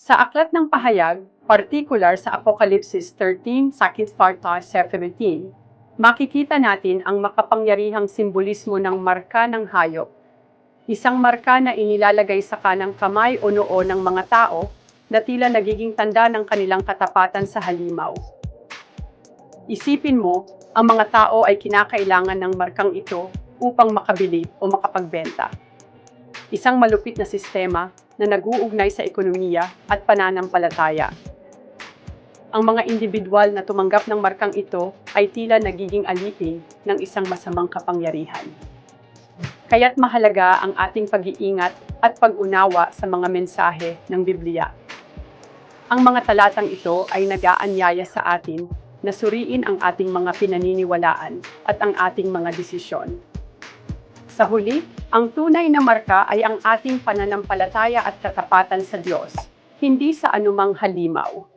Sa aklat ng pahayag, partikular sa Apokalipsis 13, sakit 17, makikita natin ang makapangyarihang simbolismo ng marka ng hayop. Isang marka na inilalagay sa kanang kamay o noo ng mga tao na tila nagiging tanda ng kanilang katapatan sa halimaw. Isipin mo, ang mga tao ay kinakailangan ng markang ito upang makabili o makapagbenta. Isang malupit na sistema na nag-uugnay sa ekonomiya at pananampalataya. Ang mga individual na tumanggap ng markang ito ay tila nagiging alipin ng isang masamang kapangyarihan. Kaya't mahalaga ang ating pag-iingat at pag-unawa sa mga mensahe ng Biblia. Ang mga talatang ito ay nag-aanyaya sa atin na suriin ang ating mga pinaniniwalaan at ang ating mga desisyon. Sa huli, ang tunay na marka ay ang ating pananampalataya at katapatan sa Diyos, hindi sa anumang halimaw.